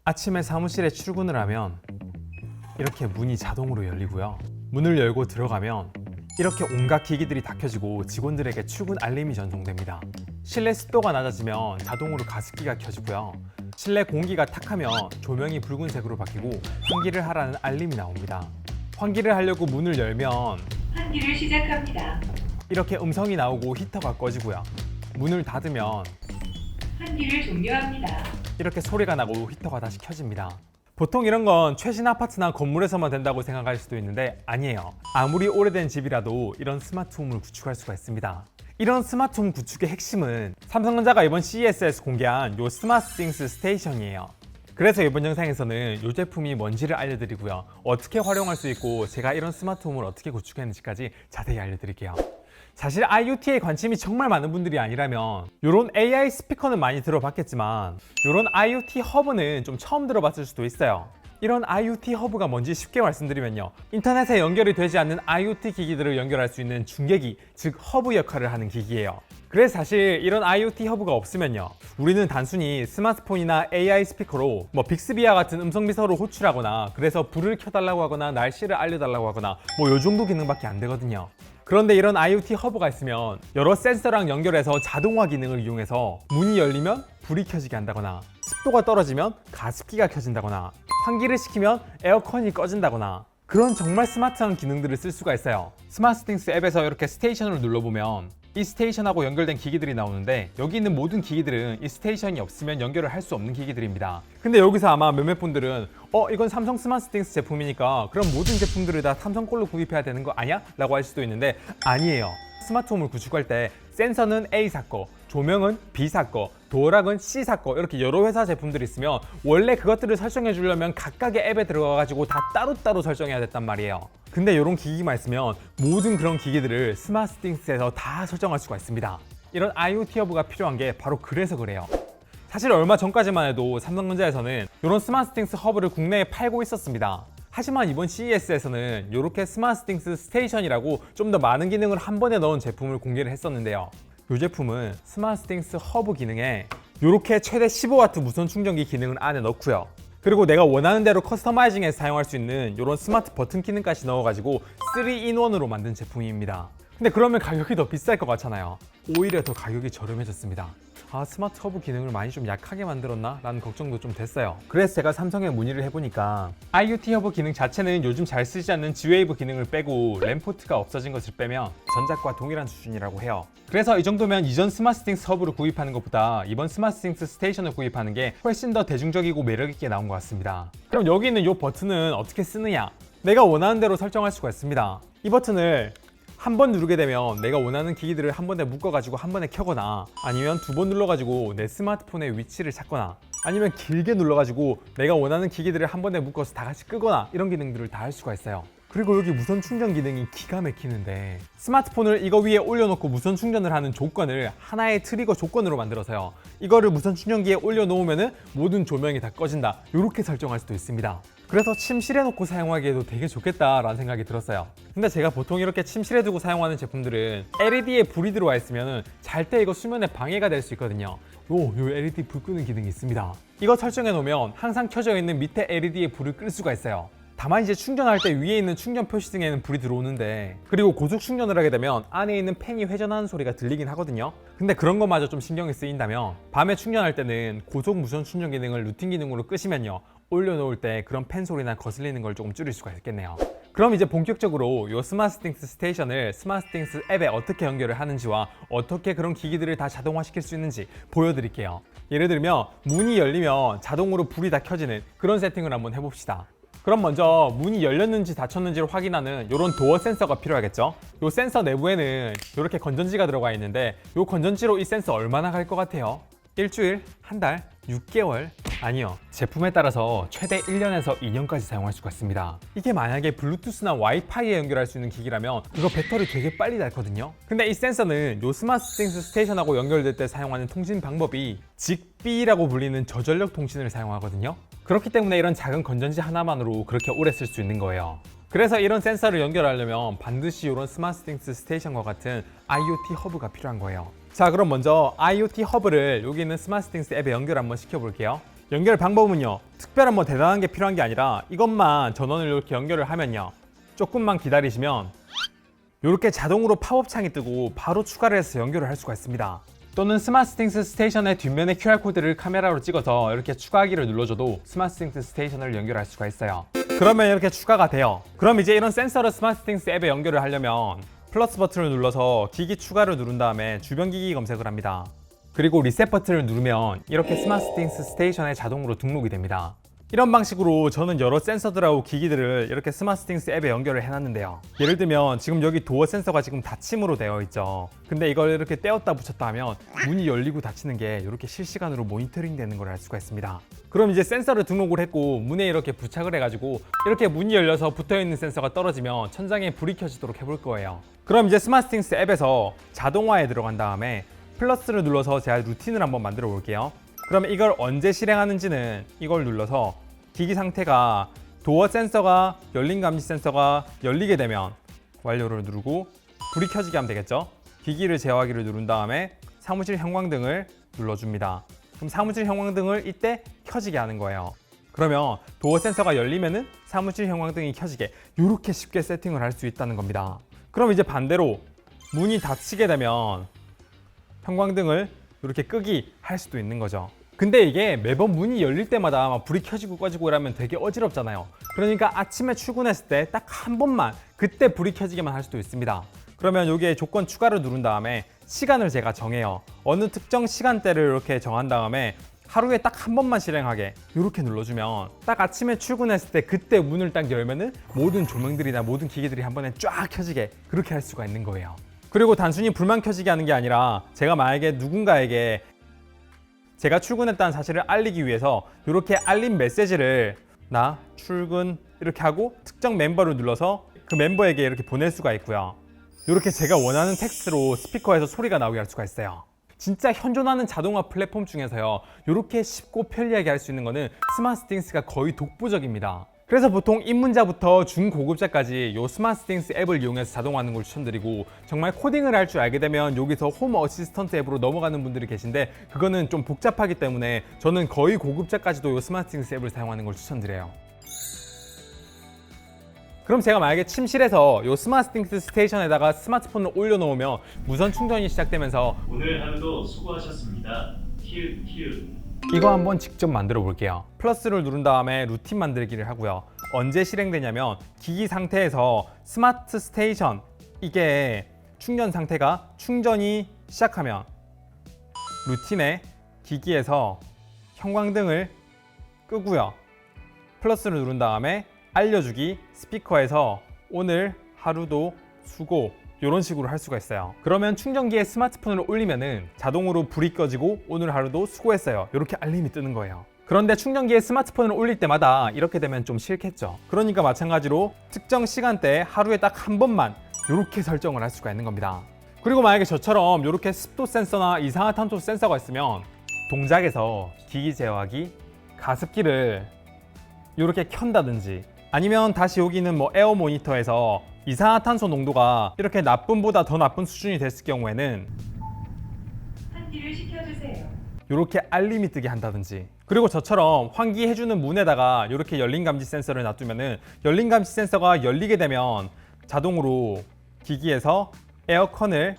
아침에 사무실에 출근을 하면 이렇게 문이 자동으로 열리고요. 문을 열고 들어가면 이렇게 온갖 기기들이 다 켜지고 직원들에게 출근 알림이 전송됩니다. 실내 습도가 낮아지면 자동으로 가습기가 켜지고요. 실내 공기가 탁하면 조명이 붉은색으로 바뀌고 환기를 하라는 알림이 나옵니다. 환기를 하려고 문을 열면 환기를 시작합니다. 이렇게 음성이 나오고 히터가 꺼지고요. 문을 닫으면 환기를 종료합니다. 이렇게 소리가 나고 히터가 다시 켜집니다. 보통 이런 건 최신 아파트나 건물에서만 된다고 생각할 수도 있는데 아니에요. 아무리 오래된 집이라도 이런 스마트홈을 구축할 수가 있습니다. 이런 스마트홈 구축의 핵심은 삼성전자가 이번 CES에서 공개한 요 스마트띵스 스테이션이에요. 그래서 이번 영상에서는 이 제품이 뭔지를 알려드리고요. 어떻게 활용할 수 있고 제가 이런 스마트홈을 어떻게 구축했는지까지 자세히 알려드릴게요. 사실 IoT에 관심이 정말 많은 분들이 아니라면 이런 AI 스피커는 많이 들어봤겠지만 이런 IoT 허브는 좀 처음 들어봤을 수도 있어요. 이런 IoT 허브가 뭔지 쉽게 말씀드리면요. 인터넷에 연결이 되지 않는 IoT 기기들을 연결할 수 있는 중계기, 즉 허브 역할을 하는 기기예요. 그래서 사실 이런 IoT 허브가 없으면요. 우리는 단순히 스마트폰이나 AI 스피커로 빅스비와 같은 음성 비서를 호출하거나 그래서 불을 켜달라고 하거나 날씨를 알려달라고 하거나 요 정도 기능밖에 안 되거든요. 그런데 이런 IoT 허브가 있으면 여러 센서랑 연결해서 자동화 기능을 이용해서 문이 열리면 불이 켜지게 한다거나 습도가 떨어지면 가습기가 켜진다거나 환기를 시키면 에어컨이 꺼진다거나 그런 정말 스마트한 기능들을 쓸 수가 있어요. 스마트띵스 앱에서 이렇게 스테이션을 눌러보면 이 스테이션하고 연결된 기기들이 나오는데 여기 있는 모든 기기들은 이 스테이션이 없으면 연결을 할 수 없는 기기들입니다. 근데 여기서 아마 몇몇 분들은 이건 삼성 스마트띵스 제품이니까 그럼 모든 제품들을 다 삼성 걸로 구입해야 되는 거 아니야? 라고 할 수도 있는데 아니에요. 스마트홈을 구축할 때 센서는 A사 거, 조명은 B사 거, 도어락은 C사 거 이렇게 여러 회사 제품들이 있으면 원래 그것들을 설정해 주려면 각각의 앱에 들어가가지고 다 따로따로 설정해야 됐단 말이에요. 근데 이런 기기만 있으면 모든 그런 기기들을 스마트띵스에서 다 설정할 수가 있습니다. 이런 IoT 허브가 필요한 게 바로 그래서 그래요. 사실 얼마 전까지만 해도 삼성전자에서는 이런 스마트띵스 허브를 국내에 팔고 있었습니다. 하지만 이번 CES에서는 이렇게 스마트띵스 스테이션이라고 좀 더 많은 기능을 한 번에 넣은 제품을 공개를 했었는데요. 이 제품은 스마트띵스 허브 기능에 이렇게 최대 15W 무선 충전기 기능을 안에 넣고요. 그리고 내가 원하는 대로 커스터마이징해서 사용할 수 있는 이런 스마트 버튼 기능까지 넣어가지고 3-in-1으로 만든 제품입니다. 근데 그러면 가격이 더 비쌀 것 같잖아요. 오히려 더 가격이 저렴해졌습니다. 스마트 허브 기능을 많이 좀 약하게 만들었나? 라는 걱정도 좀 됐어요. 그래서 제가 삼성에 문의를 해보니까 IoT 허브 기능 자체는 요즘 잘 쓰지 않는 G웨이브 기능을 빼고 램포트가 없어진 것을 빼면 전작과 동일한 수준이라고 해요. 그래서 이 정도면 이전 스마트띵스 허브를 구입하는 것보다 이번 스마트띵스 스테이션을 구입하는 게 훨씬 더 대중적이고 매력있게 나온 것 같습니다. 그럼 여기 있는 이 버튼은 어떻게 쓰느냐? 내가 원하는 대로 설정할 수가 있습니다. 이 버튼을 한 번 누르게 되면 내가 원하는 기기들을 한 번에 묶어가지고 한 번에 켜거나 아니면 두 번 눌러가지고 내 스마트폰의 위치를 찾거나 아니면 길게 눌러가지고 내가 원하는 기기들을 한 번에 묶어서 다 같이 끄거나 이런 기능들을 다 할 수가 있어요. 그리고 여기 무선 충전 기능이 기가 막히는데 스마트폰을 이거 위에 올려놓고 무선 충전을 하는 조건을 하나의 트리거 조건으로 만들어서요. 이거를 무선 충전기에 올려놓으면 모든 조명이 다 꺼진다. 이렇게 설정할 수도 있습니다. 그래서 침실에 놓고 사용하기에도 되게 좋겠다라는 생각이 들었어요. 근데 제가 보통 이렇게 침실에 두고 사용하는 제품들은 LED에 불이 들어와 있으면 잘 때 이거 수면에 방해가 될 수 있거든요. 요 LED 불 끄는 기능이 있습니다. 이거 설정해 놓으면 항상 켜져 있는 밑에 LED에 불을 끌 수가 있어요. 다만 이제 충전할 때 위에 있는 충전 표시등에는 불이 들어오는데 그리고 고속 충전을 하게 되면 안에 있는 팬이 회전하는 소리가 들리긴 하거든요. 근데 그런 것마저 좀 신경이 쓰인다면 밤에 충전할 때는 고속 무선 충전 기능을 루틴 기능으로 끄시면요. 올려놓을 때 그런 팬 소리나 거슬리는 걸 조금 줄일 수가 있겠네요. 그럼 이제 본격적으로 이 스마트띵스 스테이션을 스마트띵스 앱에 어떻게 연결을 하는지와 어떻게 그런 기기들을 다 자동화시킬 수 있는지 보여드릴게요. 예를 들면 문이 열리면 자동으로 불이 다 켜지는 그런 세팅을 한번 해봅시다. 그럼 먼저 문이 열렸는지 닫혔는지를 확인하는 이런 도어 센서가 필요하겠죠. 이 센서 내부에는 이렇게 건전지가 들어가 있는데 이 건전지로 이 센서 얼마나 갈 것 같아요? 일주일? 한 달? 6개월? 아니요. 제품에 따라서 최대 1년에서 2년까지 사용할 수가 있습니다. 이게 만약에 블루투스나 와이파이에 연결할 수 있는 기기라면 그거 배터리 되게 빨리 닳거든요. 근데 이 센서는 요 스마트띵스 스테이션하고 연결될 때 사용하는 통신 방법이 직비라고 불리는 저전력 통신을 사용하거든요. 그렇기 때문에 이런 작은 건전지 하나만으로 그렇게 오래 쓸 수 있는 거예요. 그래서 이런 센서를 연결하려면 반드시 이런 스마트띵스 스테이션과 같은 IoT 허브가 필요한 거예요. 자, 그럼 먼저 IoT 허브를 여기 있는 스마트띵스 앱에 연결 한번 시켜볼게요. 연결 방법은요, 특별한 뭐 대단한 게 필요한 게 아니라 이것만 전원을 이렇게 연결을 하면요, 조금만 기다리시면 이렇게 자동으로 팝업 창이 뜨고 바로 추가를 해서 연결을 할 수가 있습니다. 또는 스마트스팅스 스테이션의 뒷면의 QR코드를 카메라로 찍어서 이렇게 추가하기를 눌러줘도 스마트스팅스 스테이션을 연결할 수가 있어요. 그러면 이렇게 추가가 돼요. 그럼 이제 이런 센서를 스마트스팅스 앱에 연결을 하려면 플러스 버튼을 눌러서 기기 추가를 누른 다음에 주변 기기 검색을 합니다. 그리고 리셋 버튼을 누르면 이렇게 스마트스팅스 스테이션에 자동으로 등록이 됩니다. 이런 방식으로 저는 여러 센서들하고 기기들을 이렇게 스마트스팅스 앱에 연결을 해놨는데요. 예를 들면 지금 여기 도어 센서가 지금 닫힘으로 되어 있죠. 근데 이걸 이렇게 떼었다 붙였다 하면 문이 열리고 닫히는 게 이렇게 실시간으로 모니터링 되는 걸 알 수가 있습니다. 그럼 이제 센서를 등록을 했고 문에 이렇게 부착을 해가지고 이렇게 문이 열려서 붙어있는 센서가 떨어지면 천장에 불이 켜지도록 해볼 거예요. 그럼 이제 스마트스팅스 앱에서 자동화에 들어간 다음에 플러스를 눌러서 제가 루틴을 한번 만들어 볼게요. 그러면 이걸 언제 실행하는지는 이걸 눌러서 기기 상태가 도어 센서가 열린 감지 센서가 열리게 되면 완료를 누르고 불이 켜지게 하면 되겠죠. 기기를 제어하기를 누른 다음에 사무실 형광등을 눌러줍니다. 그럼 사무실 형광등을 이때 켜지게 하는 거예요. 그러면 도어 센서가 열리면은 사무실 형광등이 켜지게 이렇게 쉽게 세팅을 할 수 있다는 겁니다. 그럼 이제 반대로 문이 닫히게 되면 형광등을 이렇게 끄기 할 수도 있는 거죠. 근데 이게 매번 문이 열릴 때마다 막 불이 켜지고 꺼지고 이러면 되게 어지럽잖아요. 그러니까 아침에 출근했을 때 딱 한 번만 그때 불이 켜지게만 할 수도 있습니다. 그러면 여기에 조건 추가를 누른 다음에 시간을 제가 정해요. 어느 특정 시간대를 이렇게 정한 다음에 하루에 딱 한 번만 실행하게 이렇게 눌러주면 딱 아침에 출근했을 때 그때 문을 딱 열면은 모든 조명들이나 모든 기기들이 한 번에 쫙 켜지게 그렇게 할 수가 있는 거예요. 그리고 단순히 불만 켜지게 하는 게 아니라 제가 만약에 누군가에게 제가 출근했다는 사실을 알리기 위해서 이렇게 알림 메시지를 나 출근 이렇게 하고 특정 멤버를 눌러서 그 멤버에게 이렇게 보낼 수가 있고요. 이렇게 제가 원하는 텍스트로 스피커에서 소리가 나오게 할 수가 있어요. 진짜 현존하는 자동화 플랫폼 중에서요, 이렇게 쉽고 편리하게 할 수 있는 거는 스마트스팅스가 거의 독보적입니다. 그래서 보통 입문자부터 중고급자까지 이 스마트스팅스 앱을 이용해서 자동화하는 걸 추천드리고, 정말 코딩을 할 줄 알게 되면 여기서 홈 어시스턴트 앱으로 넘어가는 분들이 계신데 그거는 좀 복잡하기 때문에 저는 거의 고급자까지도 이 스마트스팅스 앱을 사용하는 걸 추천드려요. 그럼 제가 만약에 침실에서 이 스마트스팅스 스테이션에다가 스마트폰을 올려놓으면 무선 충전이 시작되면서 오늘 하루도 수고하셨습니다. 키읔. 이거 한번 직접 만들어 볼게요. 플러스를 누른 다음에 루틴 만들기를 하고요. 언제 실행되냐면 기기 상태에서 스마트 스테이션 이게 충전 상태가 충전이 시작하면 루틴에 기기에서 형광등을 끄고요. 플러스를 누른 다음에 알려주기 스피커에서 오늘 하루도 수고 이런 식으로 할 수가 있어요. 그러면 충전기에 스마트폰을 올리면은 자동으로 불이 꺼지고 오늘 하루도 수고했어요 이렇게 알림이 뜨는 거예요. 그런데 충전기에 스마트폰을 올릴 때마다 이렇게 되면 좀 싫겠죠. 그러니까 마찬가지로 특정 시간대에 하루에 딱 한 번만 이렇게 설정을 할 수가 있는 겁니다. 그리고 만약에 저처럼 이렇게 습도 센서나 이산화탄소 센서가 있으면 동작에서 기기 제어하기, 가습기를 이렇게 켠다든지, 아니면 다시 여기는 뭐 에어 모니터에서 이산화탄소 농도가 이렇게 나쁨보다 더 나쁜 수준이 됐을 경우에는 환기를 시켜주세요. 이렇게 알림이 뜨게 한다든지, 그리고 저처럼 환기해주는 문에다가 이렇게 열림 감지 센서를 놔두면은 열림 감지 센서가 열리게 되면 자동으로 기기에서 에어컨을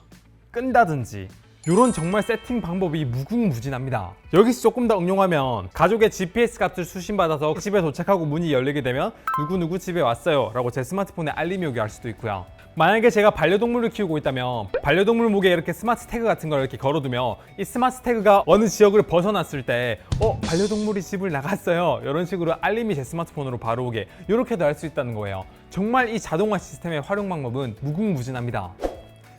끈다든지, 이런 정말 세팅 방법이 무궁무진합니다. 여기서 조금 더 응용하면 가족의 GPS 값을 수신받아서 집에 도착하고 문이 열리게 되면 누구누구 집에 왔어요 라고 제 스마트폰에 알림이 오게 할 수도 있고요. 만약에 제가 반려동물을 키우고 있다면 반려동물 목에 이렇게 스마트 태그 같은 걸 이렇게 걸어두면 이 스마트 태그가 어느 지역을 벗어났을 때 반려동물이 집을 나갔어요 이런 식으로 알림이 제 스마트폰으로 바로 오게 이렇게도 할 수 있다는 거예요. 정말 이 자동화 시스템의 활용 방법은 무궁무진합니다.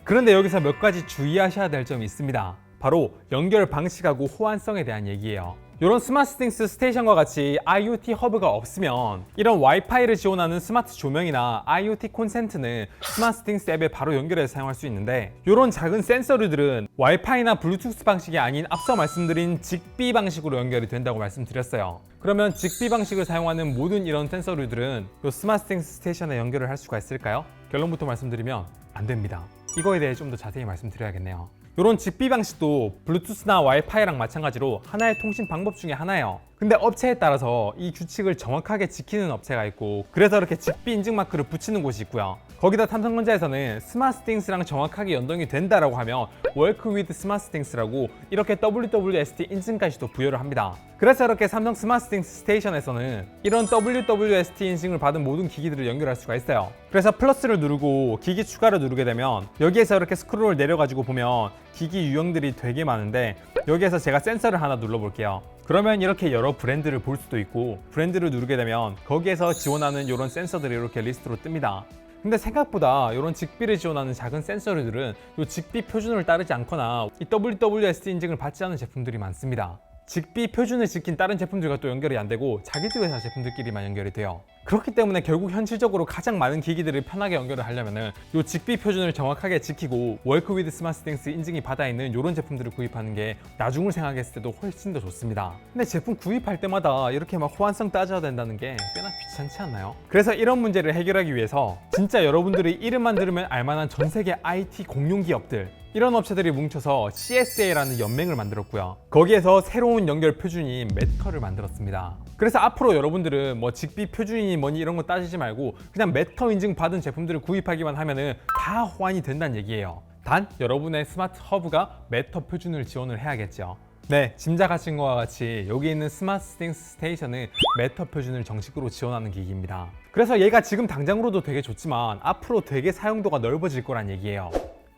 그런데 여기서 몇 가지 주의하셔야 될 점이 있습니다. 바로 연결 방식하고 호환성에 대한 얘기예요. 이런 스마트스팅스 스테이션과 같이 IoT 허브가 없으면 이런 와이파이를 지원하는 스마트 조명이나 IoT 콘센트는 스마트스팅스 앱에 바로 연결해서 사용할 수 있는데, 이런 작은 센서류들은 와이파이나 블루투스 방식이 아닌 앞서 말씀드린 직비 방식으로 연결이 된다고 말씀드렸어요. 그러면 직비 방식을 사용하는 모든 이런 센서류들은 이 스마트스팅스 스테이션에 연결을 할 수가 있을까요? 결론부터 말씀드리면 안 됩니다. 이거에 대해 좀 더 자세히 말씀드려야겠네요. 이런 직비 방식도 블루투스나 와이파이랑 마찬가지로 하나의 통신 방법 중에 하나예요. 근데 업체에 따라서 이 규칙을 정확하게 지키는 업체가 있고, 그래서 이렇게 직비 인증 마크를 붙이는 곳이 있고요. 거기다 삼성전자에서는 스마트스팅스랑 정확하게 연동이 된다라고 하면 Work with 스마트스팅스라고 이렇게 WWST 인증까지도 부여를 합니다. 그래서 이렇게 삼성 스마트스팅스 스테이션에서는 이런 WWST 인증을 받은 모든 기기들을 연결할 수가 있어요. 그래서 플러스를 누르고 기기 추가를 누르게 되면 여기에서 이렇게 스크롤을 내려가지고 보면 기기 유형들이 되게 많은데, 여기에서 제가 센서를 하나 눌러볼게요. 그러면 이렇게 여러 브랜드를 볼 수도 있고, 브랜드를 누르게 되면 거기에서 지원하는 이런 센서들이 이렇게 리스트로 뜹니다. 근데 생각보다 이런 직비를 지원하는 작은 센서들은 이 직비 표준을 따르지 않거나 이 WWST 인증을 받지 않은 제품들이 많습니다. 직비 표준을 지킨 다른 제품들과 또 연결이 안 되고 자기들 회사 제품들끼리만 연결이 돼요. 그렇기 때문에 결국 현실적으로 가장 많은 기기들을 편하게 연결을 하려면은 이 직비 표준을 정확하게 지키고 Work with 스마트스팅스 인증이 받아 있는 이런 제품들을 구입하는 게 나중을 생각했을 때도 훨씬 더 좋습니다. 근데 제품 구입할 때마다 이렇게 막 호환성 따져야 된다는 게 꽤나 귀찮지 않나요? 그래서 이런 문제를 해결하기 위해서 진짜 여러분들이 이름만 들으면 알만한 전 세계 IT 공룡 기업들, 이런 업체들이 뭉쳐서 CSA라는 연맹을 만들었고요. 거기에서 새로운 연결 표준인 매터를 만들었습니다. 그래서 앞으로 여러분들은 뭐 직비 표준이니 뭐니 이런 거 따지지 말고 그냥 매터 인증 받은 제품들을 구입하기만 하면은 다 호환이 된다는 얘기예요. 단 여러분의 스마트 허브가 매터 표준을 지원을 해야겠죠. 네, 짐작하신 것과 같이 여기 있는 스마트스팅스 스테이션은 매터 표준을 정식으로 지원하는 기기입니다. 그래서 얘가 지금 당장으로도 되게 좋지만 앞으로 되게 사용도가 넓어질 거란 얘기예요.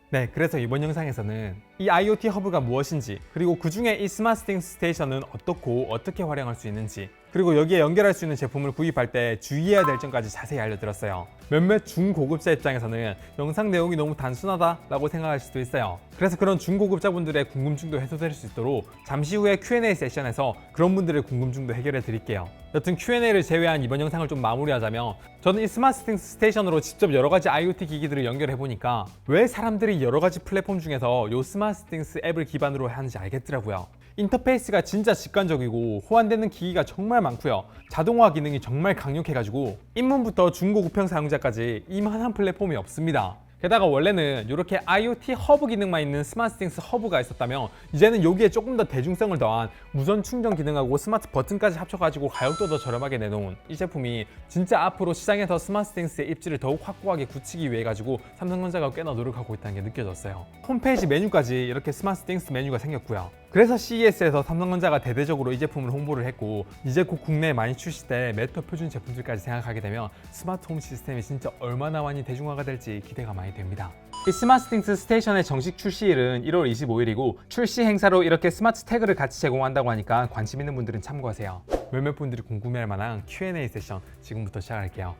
네, 그래서 이번 영상에서는 이 IoT 허브가 무엇인지, 그리고 그 중에 이 스마트스팅스 스테이션은 어떻고 어떻게 활용할 수 있는지, 그리고 여기에 연결할 수 있는 제품을 구입할 때 주의해야 될 점까지 자세히 알려드렸어요. 몇몇 중고급자 입장에서는 영상 내용이 너무 단순하다라고 생각할 수도 있어요. 그래서 그런 중고급자분들의 궁금증도 해소될 수 있도록 잠시 후에 Q&A 세션에서 그런 분들의 궁금증도 해결해 드릴게요. 여튼 Q&A를 제외한 이번 영상을 좀 마무리하자면, 저는 이 스마트스팅스 스테이션으로 직접 여러 가지 IoT 기기들을 연결해 보니까 왜 사람들이 여러 가지 플랫폼 중에서 이 스마트스팅스 앱을 기반으로 하는지 알겠더라고요. 인터페이스가 진짜 직관적이고 호환되는 기기가 정말 많고요. 자동화 기능이 정말 강력해가지고 입문부터 중고급형 사용자까지 이만한 플랫폼이 없습니다. 게다가 원래는 이렇게 IoT 허브 기능만 있는 스마트스팅스 허브가 있었다면, 이제는 여기에 조금 더 대중성을 더한 무선 충전 기능하고 스마트 버튼까지 합쳐가지고 가격도 더 저렴하게 내놓은 이 제품이 진짜 앞으로 시장에서 스마트스팅스의 입지를 더욱 확고하게 굳히기 위해 가지고 삼성전자가 꽤나 노력하고 있다는 게 느껴졌어요. 홈페이지 메뉴까지 이렇게 스마트스팅스 메뉴가 생겼고요. 그래서 CES에서 삼성전자가 대대적으로 이 제품을 홍보를 했고, 이제 곧 국내에 많이 출시될 매터 표준 제품들까지 생각하게 되면 스마트 홈 시스템이 진짜 얼마나 많이 대중화가 될지 기대가 많이 됩니다. 이 스마트스팅스 스테이션의 정식 출시일은 1월 25일이고 출시 행사로 이렇게 스마트 태그를 같이 제공한다고 하니까 관심 있는 분들은 참고하세요. 몇몇 분들이 궁금해할 만한 Q&A 세션 지금부터 시작할게요.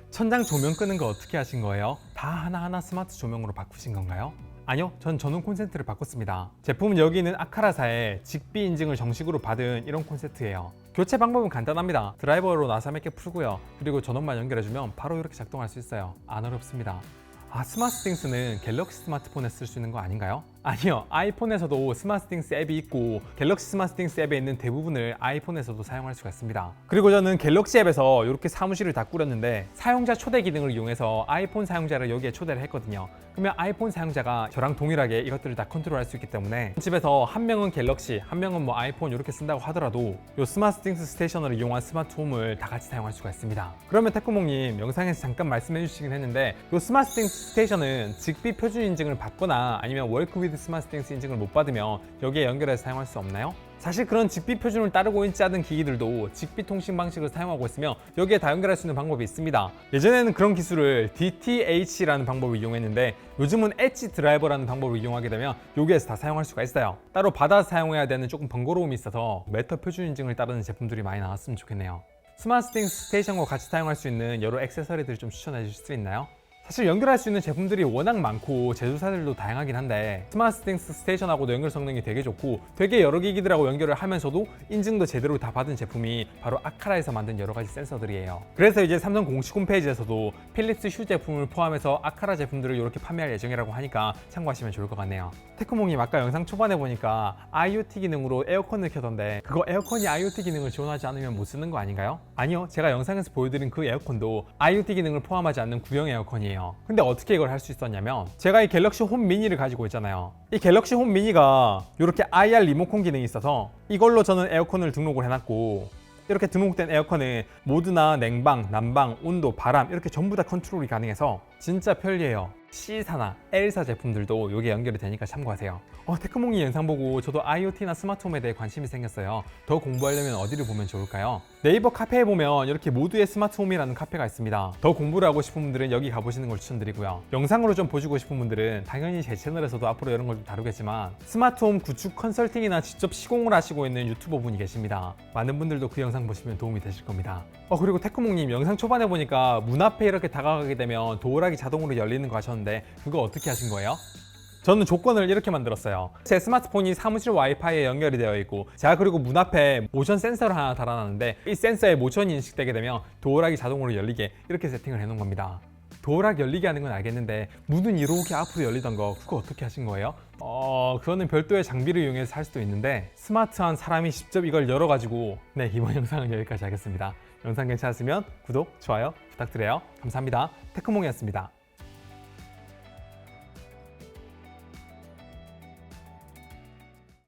천장 조명 끄는 거 어떻게 하신 거예요? 다 하나하나 스마트 조명으로 바꾸신 건가요? 아니요, 전 전원 콘센트를 바꿨습니다. 제품은 여기 있는 아카라사의 직비 인증을 정식으로 받은 이런 콘센트예요. 교체 방법은 간단합니다. 드라이버로 나사 몇 개 풀고요. 그리고 전원만 연결해주면 바로 이렇게 작동할 수 있어요. 안 어렵습니다. 아, 스마트스팅스는 갤럭시 스마트폰에 쓸 수 있는 거 아닌가요? 아니요, 아이폰에서도 스마트스팅스 앱이 있고 갤럭시 스마트스팅스 앱에 있는 대부분을 아이폰에서도 사용할 수가 있습니다. 그리고 저는 갤럭시 앱에서 이렇게 사무실을 다 꾸렸는데 사용자 초대 기능을 이용해서 아이폰 사용자를 여기에 초대를 했거든요. 그러면 아이폰 사용자가 저랑 동일하게 이것들을 다 컨트롤할 수 있기 때문에 집에서 한 명은 갤럭시, 한 명은 뭐 아이폰 이렇게 쓴다고 하더라도 이 스마트스팅스 스테이션을 이용한 스마트홈을 다 같이 사용할 수가 있습니다. 그러면 태쿠몽님, 영상에서 잠깐 말씀해 주시긴 했는데 이 스마트스팅스 스테이션은 직비 표준 인증을 받거나 아니면 Work with 스마트스팅스 인증을 못 받으면 여기에 연결해서 사용할 수 없나요? 사실 그런 직비 표준을 따르고 있지 않은 기기들도 직비 통신 방식을 사용하고 있으며 여기에 다 연결할 수 있는 방법이 있습니다. 예전에는 그런 기술을 DTH라는 방법을 이용했는데 요즘은 엣지 드라이버라는 방법을 이용하게 되면 여기에서 다 사용할 수가 있어요. 따로 받아서 사용해야 되는 조금 번거로움이 있어서 매터 표준 인증을 따르는 제품들이 많이 나왔으면 좋겠네요. 스마트스팅스 스테이션과 같이 사용할 수 있는 여러 액세서리들 좀 추천해 주실 수 있나요? 사실 연결할 수 있는 제품들이 워낙 많고 제조사들도 다양하긴 한데 스마트스팅스 스테이션하고도 연결 성능이 되게 좋고 되게 여러 기기들하고 연결을 하면서도 인증도 제대로 다 받은 제품이 바로 아카라에서 만든 여러 가지 센서들이에요. 그래서 이제 삼성 공식 홈페이지에서도 필립스 휴 제품을 포함해서 아카라 제품들을 이렇게 판매할 예정이라고 하니까 참고하시면 좋을 것 같네요. 태쿠몽님, 아까 영상 초반에 보니까 IoT 기능으로 에어컨을 켜던데 그거 에어컨이 IoT 기능을 지원하지 않으면 못 쓰는 거 아닌가요? 아니요, 제가 영상에서 보여드린 그 에어컨도 IoT 기능을 포함하지 않는 구형 에어컨이에요. 테크몽이에요. 근데 어떻게 이걸 할 수 있었냐면 제가 이 갤럭시 홈 미니를 가지고 있잖아요. 이 갤럭시 홈 미니가 이렇게 IR 리모컨 기능이 있어서 이걸로 저는 에어컨을 등록을 해놨고 이렇게 등록된 에어컨은 모드나 냉방, 난방, 온도, 바람 이렇게 전부 다 컨트롤이 가능해서 진짜 편리해요. C사나 L사 제품들도 이게 연결이 되니까 참고하세요. 테크몽이 영상 보고 저도 IoT나 스마트홈에 대해 관심이 생겼어요. 더 공부하려면 어디를 보면 좋을까요? 네이버 카페에 보면 이렇게 모두의 스마트홈이라는 카페가 있습니다. 더 공부를 하고 싶은 분들은 여기 가보시는 걸 추천드리고요. 영상으로 좀 보시고 싶은 분들은 당연히 제 채널에서도 앞으로 이런 걸 좀 다루겠지만 스마트홈 구축 컨설팅이나 직접 시공을 하시고 있는 유튜버 분이 계십니다. 많은 분들도 그 영상 보시면 도움이 되실 겁니다. 그리고 테크몽님 영상 초반에 보니까 문 앞에 이렇게 다가가게 되면 도어락이 자동으로 열리는 거 하셨는데 그거 어떻게 하신 거예요? 저는 조건을 이렇게 만들었어요. 제 스마트폰이 사무실 와이파이에 연결이 되어 있고 제가 그리고 문 앞에 모션 센서를 하나 달아놨는데 이 센서에 모션이 인식되게 되면 도어락이 자동으로 열리게 이렇게 세팅을 해놓은 겁니다. 도어락 열리게 하는 건 알겠는데 문은 이렇게 앞으로 열리던 거 그거 어떻게 하신 거예요? 그거는 별도의 장비를 이용해서 할 수도 있는데 스마트한 사람이 직접 이걸 열어가지고 이번 영상은 여기까지 하겠습니다. 영상 괜찮았으면 구독, 좋아요 부탁드려요. 감사합니다. 테크몽이었습니다.